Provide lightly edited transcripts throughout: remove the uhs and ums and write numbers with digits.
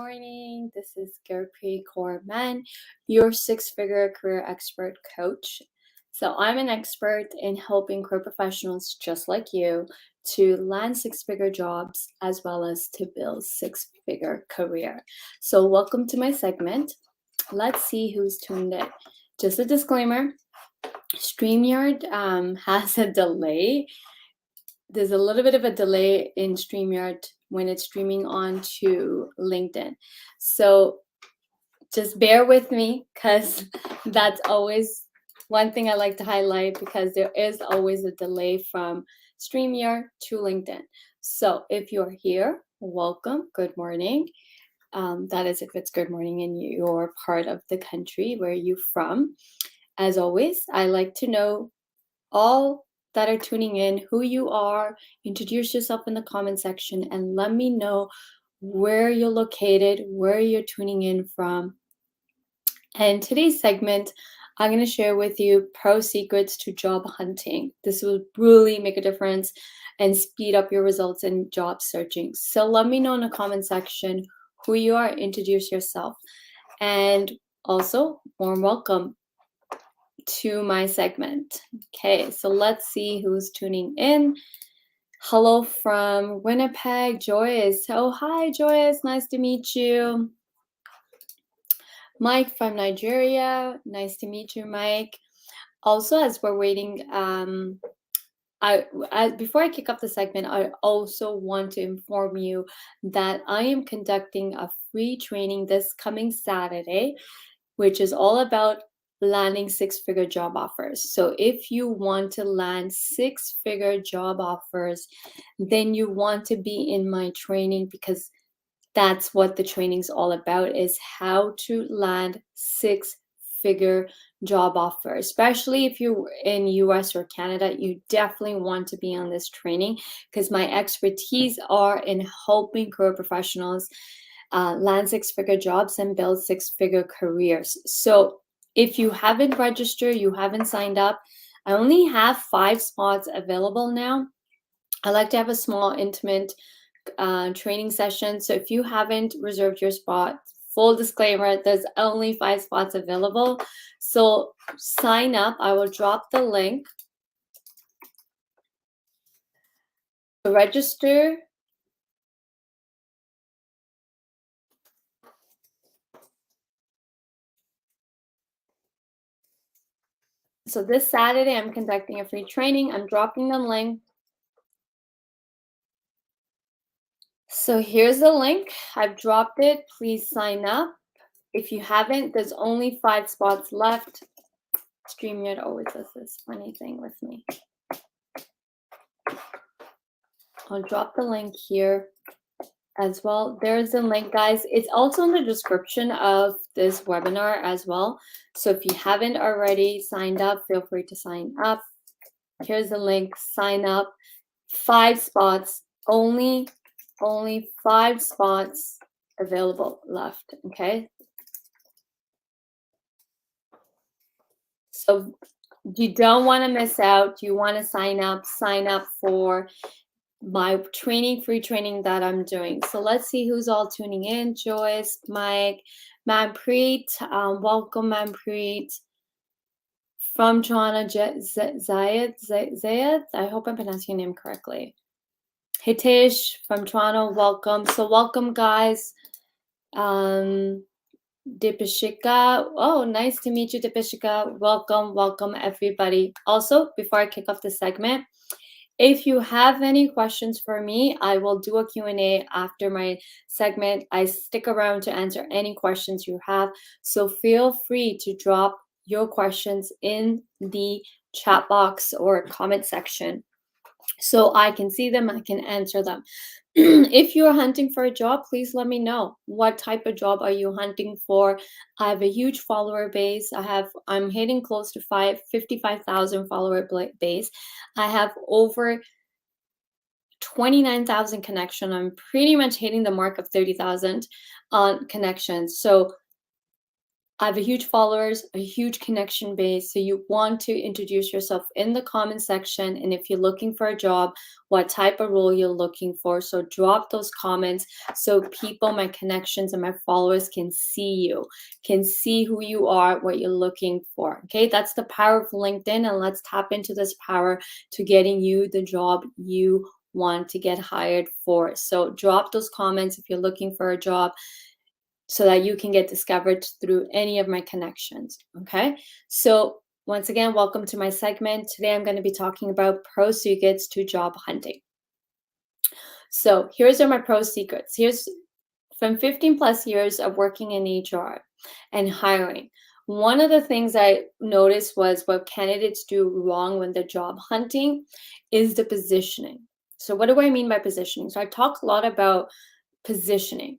morning. This is Gurpreet Kaur, your six-figure career expert coach. So I'm an expert in helping career professionals just like you to land six-figure jobs as well as to build six-figure career. So welcome to my segment. Let's see who's tuned in. Just a disclaimer, StreamYard has a delay. There's a little bit of a delay in StreamYard when it's streaming onto LinkedIn. So just bear with me because that's always one thing I like to highlight, because there is always a delay from StreamYard to LinkedIn. So if you're here, welcome, good morning. That is if it's good morning and you're part of the country where you're from. As always, I like to know all that are tuning in, who you are. Introduce yourself in the comment section and let me know where you're located, where you're tuning in from. And today's segment, I'm going to share with you pro secrets to job hunting. This will really make a difference and speed up your results in job searching. So let me know in the comment section who you are, introduce yourself. And also, warm welcome to my segment. Okay, so let's see who's tuning in. Hello from Winnipeg, Joyce. Oh, hi, Joyce. Nice to meet you. Mike from Nigeria. Nice to meet you, Mike. Also, as we're waiting, before I kick off the segment, I also want to inform you that I am conducting a free training this coming Saturday, which is all about landing six-figure job offers. So if you want to land six-figure job offers, then you want to be in my training, because that's what the training's all about, is how to land six-figure job offers. Especially if you're in US or Canada, you definitely want to be on this training, because my expertise are in helping career professionals land six-figure jobs and build six-figure careers. So if you haven't registered, you haven't signed up, I only have 5 spots available now. I like to have a small, intimate training session. So if you haven't reserved your spot, full disclaimer, there's only 5 spots available. So sign up. I will drop the link. To register, so this Saturday, I'm conducting a free training. I'm dropping the link. So here's the link. I've dropped it. Please sign up. If you haven't, there's only 5 spots left. StreamYard always does this funny thing with me. I'll drop the link here as well. There's the link, guys. It's also in the description of this webinar as well. So if you haven't already signed up, feel free to sign up. Here's the link. Sign up. 5 spots. Only 5 spots available left. Okay. So you don't want to miss out. You want to sign up for my training, free training that I'm doing. So let's see who's all tuning in. Joyce, Mike, Manpreet, welcome Manpreet. From Toronto, Zayed, I hope I'm pronouncing your name correctly. Hitesh from Toronto, welcome. So welcome, guys. Dipashika, oh, nice to meet you, Dipashika. Welcome everybody. Also, before I kick off the segment, if you have any questions for me, I will do a Q&A after my segment. I stick around to answer any questions you have. So feel free to drop your questions in the chat box or comment section so I can see them, I can answer them. If you're hunting for a job, please let me know. What type of job are you hunting for? I have a huge follower base. I'm hitting close to 55,000 follower base. I have over 29,000 connections. I'm pretty much hitting the mark of 30,000 on connections. So I have a huge followers, a huge connection base. So you want to introduce yourself in the comment section. And if you're looking for a job, what type of role you're looking for. So drop those comments so people, my connections and my followers can see you, can see who you are, what you're looking for. Okay, that's the power of LinkedIn. And let's tap into this power to getting you the job you want to get hired for. So drop those comments if you're looking for a job, so that you can get discovered through any of my connections, okay? So once again, welcome to my segment. Today I'm going to be talking about pro secrets to job hunting. So here's my pro secrets. Here's from 15 plus years of working in HR and hiring. One of the things I noticed was what candidates do wrong when they're job hunting is the positioning. So what do I mean by positioning? So I talk a lot about positioning.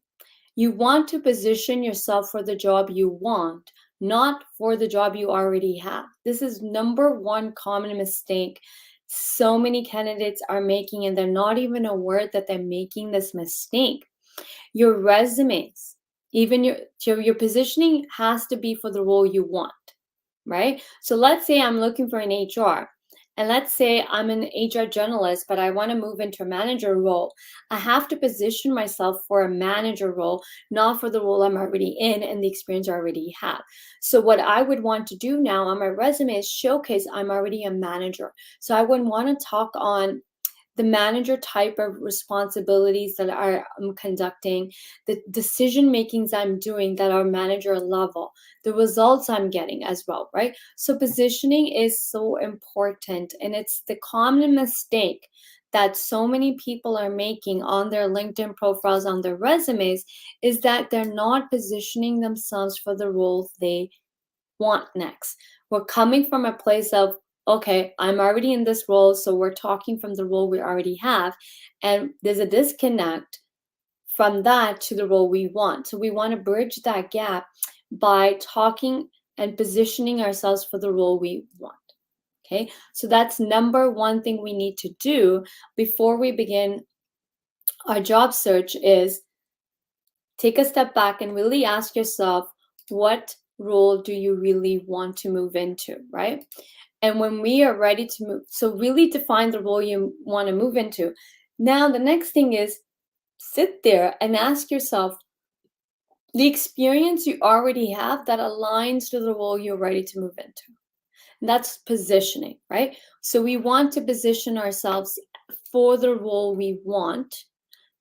You want to position yourself for the job you want, not for the job you already have. This is number one common mistake so many candidates are making, and they're not even aware that they're making this mistake. Your resumes, even your positioning has to be for the role you want, right? So let's say I'm looking for an HR. And let's say I'm an HR generalist, but I want to move into a manager role. I have to position myself for a manager role, not for the role I'm already in and the experience I already have. So what I would want to do now on my resume is showcase I'm already a manager. So I would want to talk on the manager type of responsibilities that I'm conducting, the decision makings I'm doing that are manager level, the results I'm getting as well, right? So positioning is so important, and it's the common mistake that so many people are making on their LinkedIn profiles, on their resumes, is that they're not positioning themselves for the roles they want next. We're coming from a place of, okay, I'm already in this role, so we're talking from the role we already have, and there's a disconnect from that to the role we want. So we want to bridge that gap by talking and positioning ourselves for the role we want. Okay, so that's number one thing we need to do before we begin our job search is take a step back and really ask yourself, what role do you really want to move into, right? And when we are ready to move, so really define the role you want to move into. Now, the next thing is sit there and ask yourself the experience you already have that aligns to the role you're ready to move into. And that's positioning, right? So we want to position ourselves for the role we want,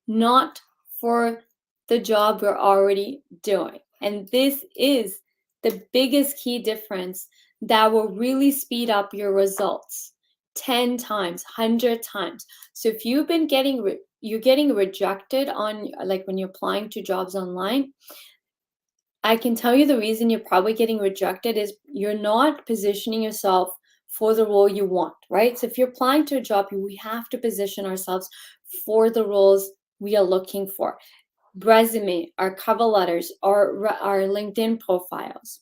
not for the job we're already doing. And this is the biggest key difference that will really speed up your results 10 times, 100 times. So if you've been you're getting rejected on, like when you're applying to jobs online, I can tell you the reason you're probably getting rejected is you're not positioning yourself for the role you want, right? So if you're applying to a job, we have to position ourselves for the roles we are looking for. Resume, our cover letters, our LinkedIn profiles.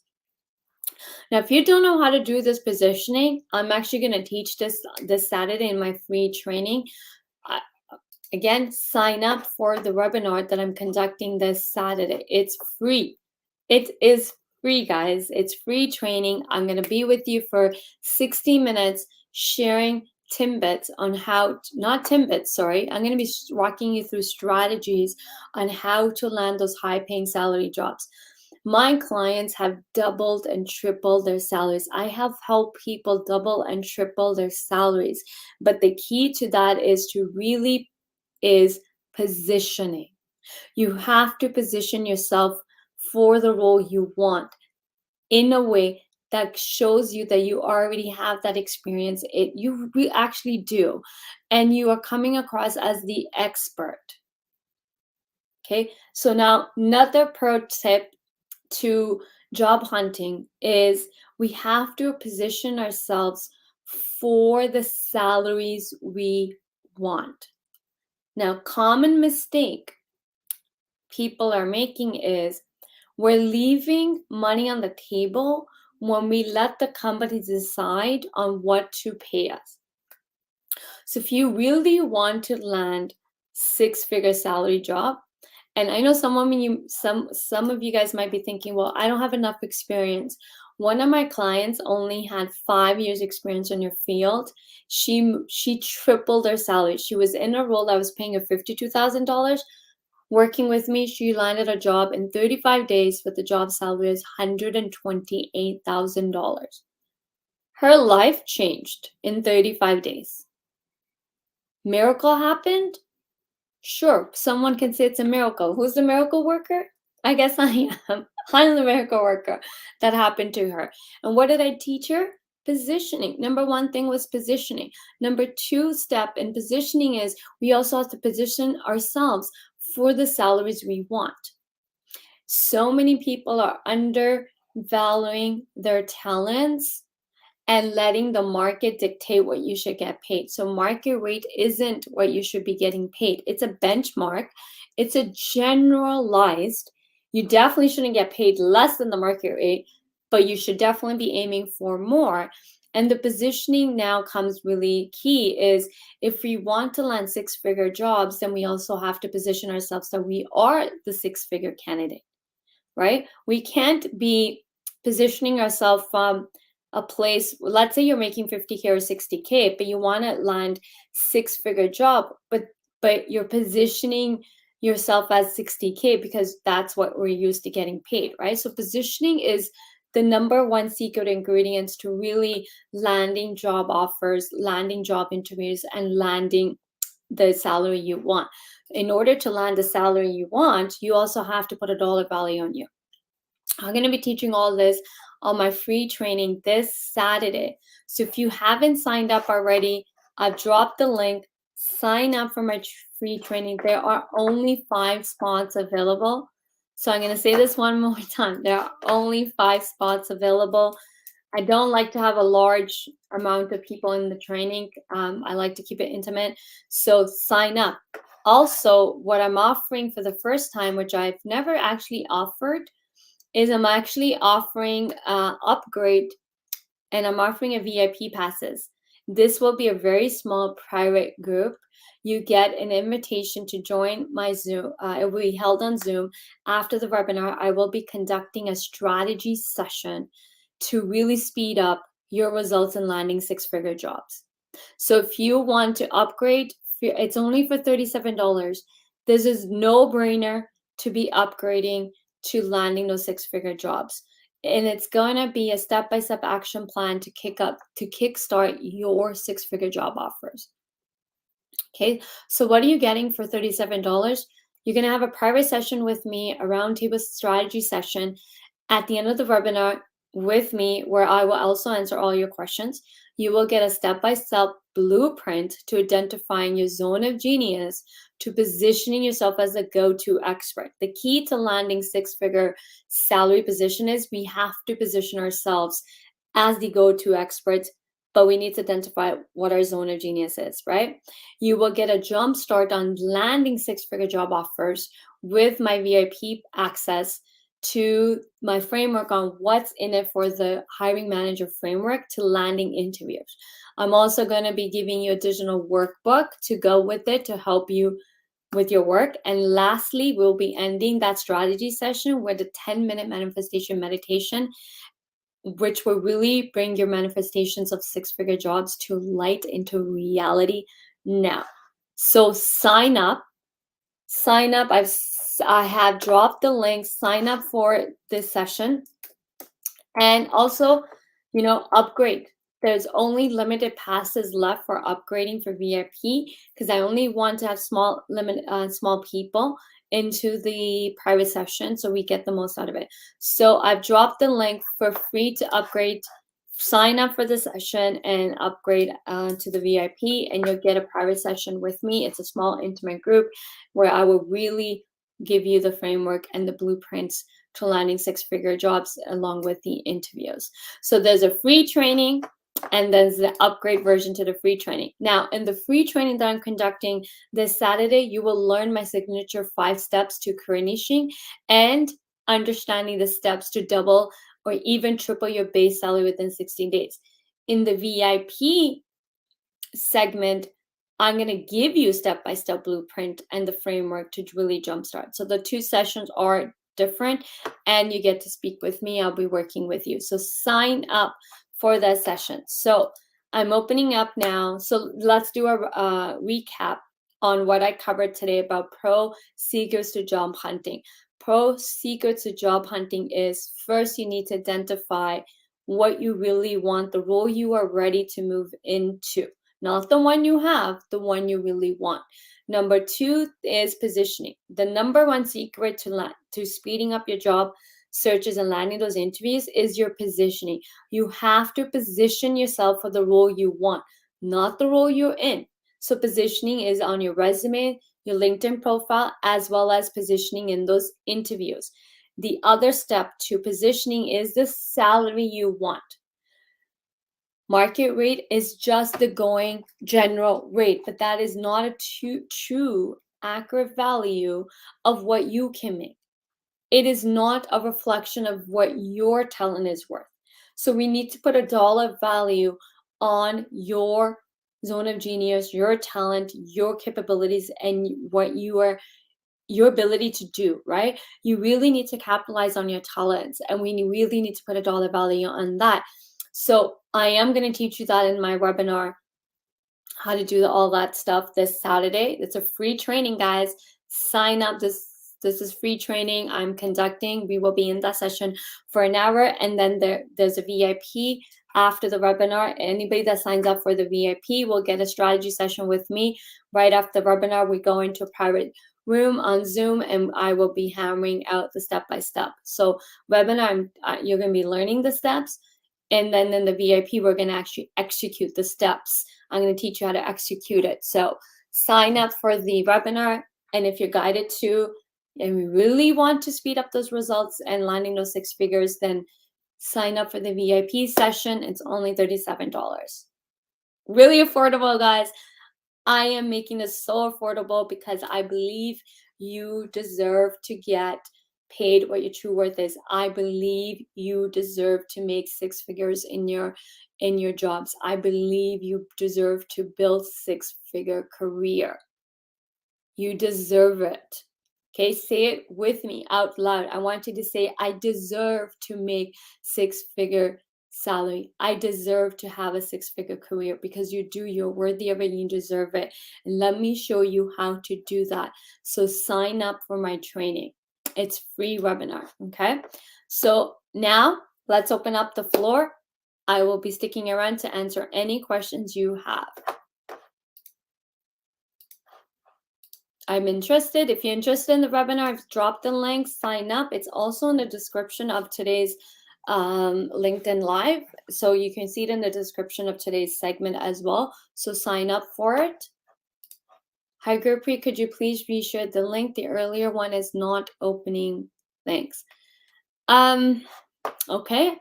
Now, if you don't know how to do this positioning, I'm actually going to teach this Saturday in my free training. Again, sign up for the webinar that I'm conducting this Saturday. It's free. It is free, guys. It's free training. I'm going to be with you for 60 minutes sharing timbits on how, not timbits, sorry. I'm going to be walking you through strategies on how to land those high-paying salary jobs. My clients have doubled and tripled their salaries. I have helped people double and triple their salaries. But the key to that is positioning. You have to position yourself for the role you want in a way that shows you that you already have that experience. You actually do. And you are coming across as the expert. Okay, so now another pro tip to job hunting is we have to position ourselves for the salaries we want. Now, common mistake people are making is we're leaving money on the table when we let the company decide on what to pay us. So if you really want to land six-figure salary job And I know some of you guys might be thinking, well, I don't have enough experience. One of my clients only had 5 years experience in her field. She tripled her salary. She was in a role that was paying her $52,000. Working with me, she landed a job in 35 days with the job salary is $128,000. Her life changed in 35 days. Miracle happened? Sure, someone can say it's a miracle. Who's the miracle worker? I guess I am. I'm the miracle worker that happened to her. And what did I teach her? Positioning. Number one thing was positioning. Number two step in positioning is we also have to position ourselves for the salaries we want. So many people are undervaluing their talents and letting the market dictate what you should get paid. So market rate isn't what you should be getting paid. It's a benchmark. It's a generalized. You definitely shouldn't get paid less than the market rate, but you should definitely be aiming for more. And the positioning now comes really key is if we want to land six-figure jobs, then we also have to position ourselves that we are the six-figure candidate, right? We can't be positioning ourselves from a place, let's say you're making 50K or 60K, but you want to land six-figure job, but you're positioning yourself as 60K because that's what we're used to getting paid, right? So positioning is the number one secret ingredients to really landing job offers, landing job interviews, and landing the salary you want. In order to land the salary you want, you also have to put a dollar value on you. I'm going to be teaching all this on my free training this Saturday. So if you haven't signed up already, I've dropped the link. Sign up for my free training. There are only 5 spots available. So I'm going to say this one more time. There are only 5 spots available. I don't like to have a large amount of people in the training. I like to keep it intimate. So sign up. Also, what I'm offering for the first time, which I've never actually offered, is I'm actually offering upgrade, and I'm offering a VIP passes. This will be a very small private group. You get an invitation to join my Zoom. It will be held on Zoom. After the webinar, I will be conducting a strategy session to really speed up your results in landing six-figure jobs. So if you want to upgrade, it's only for $37. This is no-brainer to be upgrading to landing those six-figure jobs. And it's gonna be a step-by-step action plan to kickstart your six-figure job offers. Okay, so what are you getting for $37? You're gonna have a private session with me, a roundtable strategy session at the end of the webinar with me, where I will also answer all your questions. You will get a step-by-step blueprint to identifying your zone of genius, to positioning yourself as a go-to expert. The key to landing six-figure salary position is we have to position ourselves as the go-to experts, but we need to identify what our zone of genius is, right? You will get a jump start on landing six-figure job offers with my VIP access to my framework on what's in it for the hiring manager framework to landing interviews. I'm also going to be giving you a digital workbook to go with it to help you with your work. And lastly, we'll be ending that strategy session with a 10-minute manifestation meditation, which will really bring your manifestations of six-figure jobs to light, into reality now. So sign up. I have dropped the link. Sign up for this session. And also, upgrade. There's only limited passes left for upgrading for VIP because I only want to have small people into the private session so we get the most out of it. So I've dropped the link for free to upgrade. Sign up for the session and upgrade to the VIP, and you'll get a private session with me. It's a small, intimate group where I will really give you the framework and the blueprints to landing six-figure jobs along with the interviews. So there's a free training, and there's the upgrade version to the free training. Now, in the free training that I'm conducting this Saturday, you will learn my signature 5 steps to career niching and understanding the steps to double or even triple your base salary within 16 days. In the VIP segment, I'm going to give you step-by-step blueprint and the framework to really jumpstart. So the 2 sessions are different, and you get to speak with me. I'll be working with you. So sign up for that session. So I'm opening up now. So let's do a recap on what I covered today about pro secrets to job hunting. Pro secrets to job hunting is, first, you need to identify what you really want, the role you are ready to move into. Not the one you have, the one you really want. Number 2 is positioning. The number 1 secret to speeding up your job searches and landing those interviews is your positioning. You have to position yourself for the role you want, not the role you're in. So positioning is on your resume, your LinkedIn profile, as well as positioning in those interviews. The other step to positioning is the salary you want. Market rate is just the going general rate, but that is not a true accurate value of what you can make. It is not a reflection of what your talent is worth. So we need to put a dollar value on your zone of genius, your talent, your capabilities, and what your ability to do, right? You really need to capitalize on your talents, and we really need to put a dollar value on that. So I am going to teach you that in my webinar, how to do all that stuff this Saturday. It's a free training, guys. Sign up. This is free training I'm conducting. We will be in that session for an hour, and then there's a VIP after the webinar. Anybody that signs up for the VIP will get a strategy session with me. Right after the webinar, we go into a private room on Zoom, and I will be hammering out the step-by-step. So webinar, you're going to be learning the steps, and then in the VIP, we're going to actually execute the steps. I'm going to teach you how to execute it. So sign up for the webinar, and if you're guided to, and we really want to speed up those results and landing those 6 figures, then sign up for the VIP session. It's only $37. Really affordable, guys. I am making this so affordable because I believe you deserve to get paid what your true worth is. I believe you deserve to make 6 figures in your jobs. I believe you deserve to build 6-figure career. You deserve it. Okay, say it with me out loud. I want you to say, I deserve to make 6-figure salary. I deserve to have a 6-figure career, because you do. You're worthy of it. You deserve it. And let me show you how to do that. So sign up for my training. It's free webinar. Okay. So now let's open up the floor. I will be sticking around to answer any questions you have. I'm interested. If you're interested in the webinar, I've dropped the link. Sign up. It's also in the description of today's LinkedIn Live. So you can see it in the description of today's segment as well. So sign up for it. Hi, Gurpreet, could you please reshare the link? The earlier one is not opening. Thanks. Okay.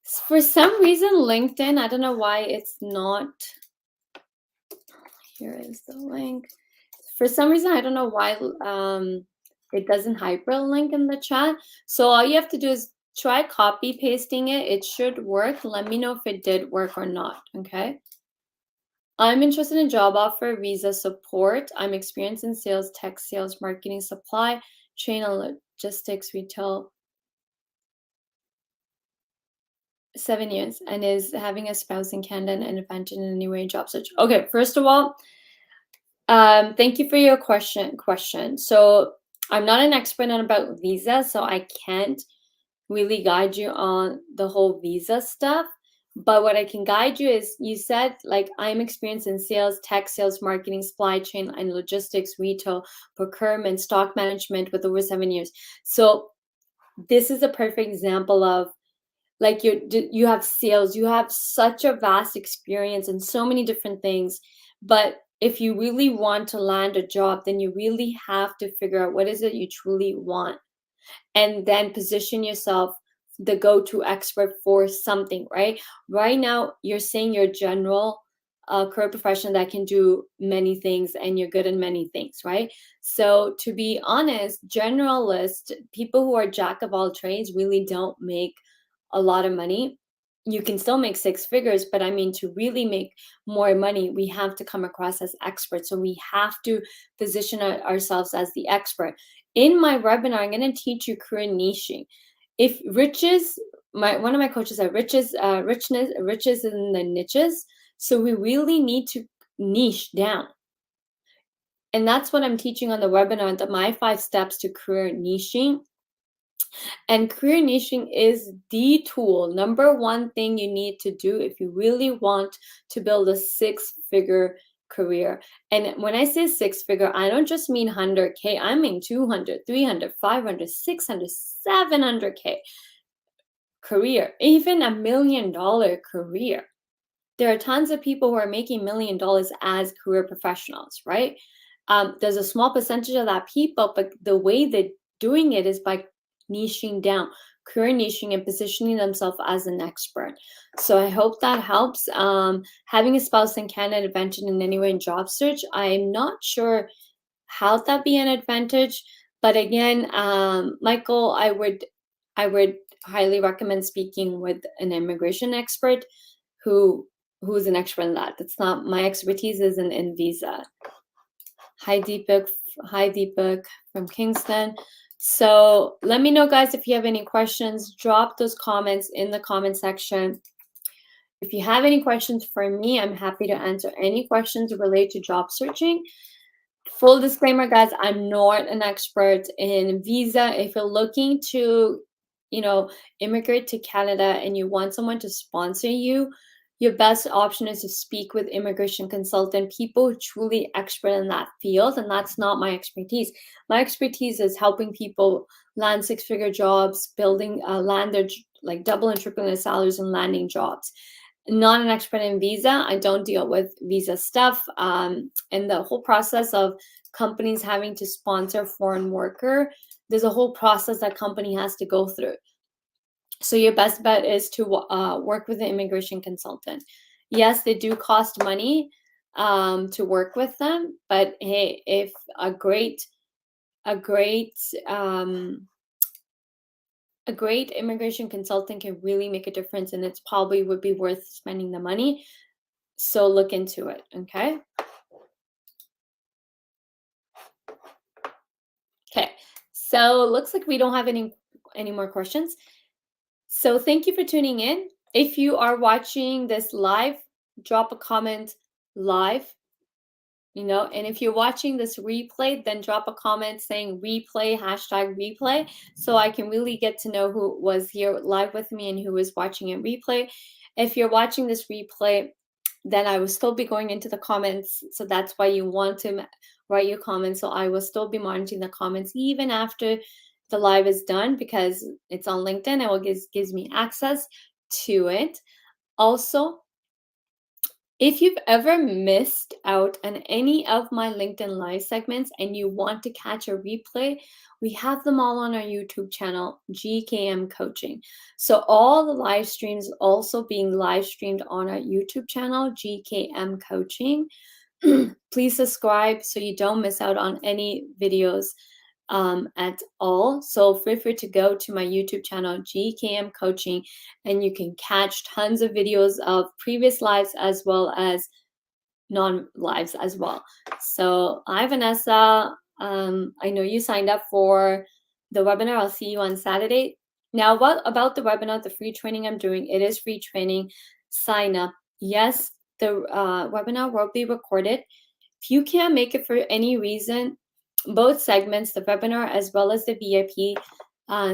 For some reason, LinkedIn, I don't know why it's not. Here is the link. For some reason, I don't know why it doesn't hyperlink in the chat. So all you have to do is try copy pasting it. It should work. Let me know if it did work or not. Okay. I'm interested in job offer, visa support. I'm experienced in sales, tech sales, marketing, supply chain, and logistics, retail. 7 years, and is having a spouse in Canada and advantage in any way job search. Okay, first of all, thank you for your question. So I'm not an expert on about visa, so I can't really guide you on the whole visa stuff. But what I can guide you is, you said, like, I'm experienced in sales, tech sales, marketing, supply chain, and logistics, retail, procurement, stock management with over 7 years. So this is a perfect example of, like, you have sales, you have such a vast experience in so many different things. But if you really want to land a job, then you really have to figure out what is it you truly want, and then position yourself the go-to expert for something, right? Right now, you're saying you're a general career professional that can do many things, and you're good in many things, right? So to be honest, generalist people who are jack of all trades really don't make a lot of money. you can still make six figures, but I mean, to really make more money, we have to come across as experts. So we have to position ourselves as the expert. In my webinar, I'm going to teach you career niching. If riches, one of my coaches said riches in the niches. So we really need to niche down. And that's what I'm teaching on the webinar, my 5 steps to career niching. And career niching is the tool, number one thing you need to do if you really want to build a 6-figure career. And when I say 6-figure, I don't just mean 100K, I mean 200, 300, 500, 600, 700K career, even $1 million career. There are tons of people who are making $1 million as career professionals, right? There's a small percentage of that people, but the way they're doing it is by niching down, career niching, and positioning themselves as an expert. So I hope that helps. Having a spouse in Canada advantage in any way in job search, I'm not sure how that be an advantage, but again, Michael, I would highly recommend speaking with an immigration expert who's an expert in that. That's not my expertise, is in visa. Hi Deepak from Kingston. So let me know, guys, if you have any questions. Drop those comments in the comment section. If you have any questions for me, I'm happy to answer any questions related to job searching. Full disclaimer, guys, I'm not an expert in visa. If you're looking to, immigrate to Canada and you want someone to sponsor you, your best option is to speak with immigration consultant, people truly expert in that field, and that's not my expertise. My expertise is helping people land 6-figure jobs, building land their like double and triple their salaries and landing jobs. Not an expert in visa. I don't deal with visa stuff, and the whole process of companies having to sponsor foreign worker, there's a whole process that company has to go through. So your best bet is to work with an immigration consultant. Yes, they do cost money to work with them, but hey, if a great immigration consultant can really make a difference, and it's probably would be worth spending the money. So look into it, okay? Okay, so looks like we don't have any more questions. So thank you for tuning in. If you are watching this live, drop a comment live, and if you're watching this replay, then drop a comment saying replay, #replay, so I can really get to know who was here live with me and who is watching it replay. If you're watching this replay, then I will still be going into the comments. So that's why you want to write your comments. So I will still be monitoring the comments even after the live is done, because it's on LinkedIn and it gives me access to it. Also, if you've ever missed out on any of my LinkedIn live segments and you want to catch a replay, we have them all on our YouTube channel, GKM Coaching. So all the live streams also being live streamed on our YouTube channel, GKM Coaching. Please subscribe so you don't miss out on any videos at all. So feel free to go to my YouTube channel, GKM Coaching, and you can catch tons of videos of previous lives as well as non-lives as well. So hi, Vanessa. I know you signed up for the webinar. I'll see you on Saturday. Now, what about the webinar, the free training I'm doing? It is free training. Sign up. Yes, the webinar will be recorded. If you can't make it for any reason, both segments, the webinar as well as the VIP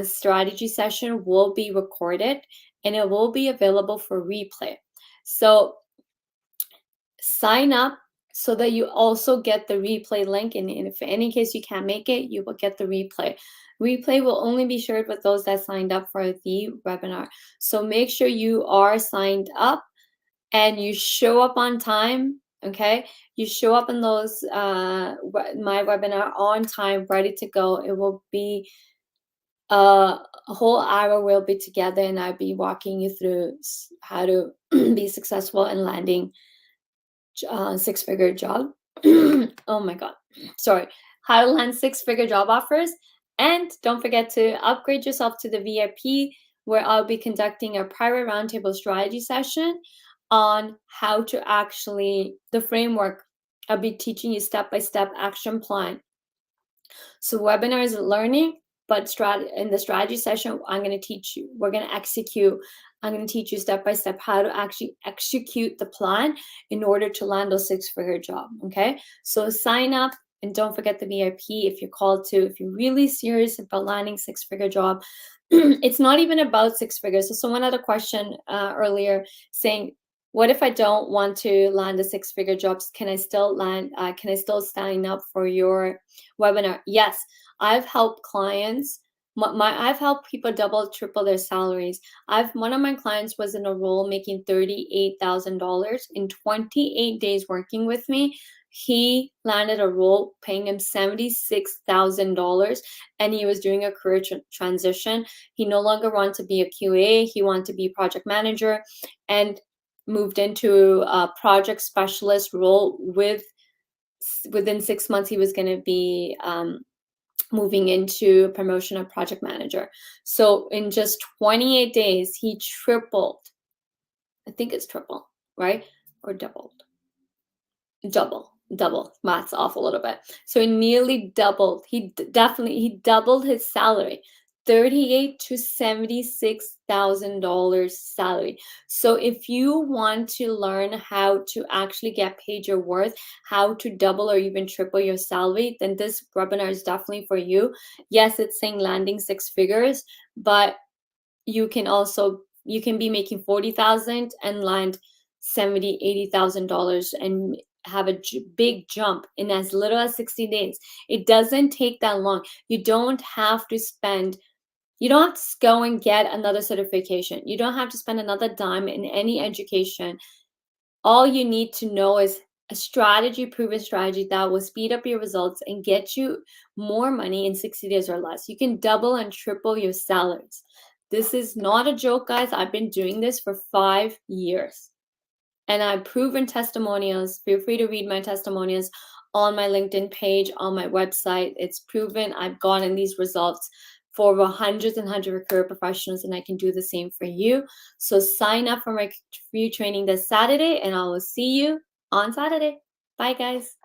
strategy session, will be recorded and it will be available for replay. So sign up so that you also get the replay link. And if in any case you can't make it, you will get the replay. Replay will only be shared with those that signed up for the webinar. So make sure you are signed up and you show up on time. Okay, you show up in those my webinar on time, ready to go. It will be a whole hour. We'll be together, and I'll be walking you through how to be successful in landing 6-figure job. Oh my God, sorry. How to land 6-figure job offers, and don't forget to upgrade yourself to the VIP where I'll be conducting a private roundtable strategy session on how to actually, the framework. I'll be teaching you step-by-step action plan. So webinar is learning, but in the strategy session, I'm going to teach you. We're going to execute. I'm going to teach you step by step how to actually execute the plan in order to land a six-figure job. Okay, so sign up and don't forget the VIP if you're called to. If you're really serious about landing six-figure job, it's not even about six figures. So someone had a question earlier saying, what if I don't want to land a six-figure jobs? Can I still land? Can I still sign up for your webinar? Yes, I've helped clients. I've helped people double, triple their salaries. One of my clients was in a role making $38,000 in 28 days working with me. He landed a role paying him $76,000, and he was doing a career transition. He no longer wanted to be a QA. He wanted to be a project manager, and moved into a project specialist role. Within 6 months, he was going to be moving into promotion of project manager. So in just 28 days, he tripled. I think it's triple, right? Or doubled. Double. Math's off a little bit. So he nearly doubled. He doubled his salary. $38,000 to $76,000 salary. So if you want to learn how to actually get paid your worth, how to double or even triple your salary, then this webinar is definitely for you. Yes, it's saying landing six figures, but you can be making $40,000 and land $70,000, $80,000 and have a big jump in as little as 60 days. It doesn't take that long. You don't have to go and get another certification. You don't have to spend another dime in any education. All you need to know is a proven strategy that will speed up your results and get you more money in 60 days or less. You can double and triple your salaries. This is not a joke, guys. I've been doing this for 5 years. And I've proven testimonials. Feel free to read my testimonials on my LinkedIn page, on my website. It's proven. I've gotten these results for over hundreds and hundreds of career professionals, and I can do the same for you. So sign up for my free training this Saturday, and I will see you on Saturday. Bye, guys.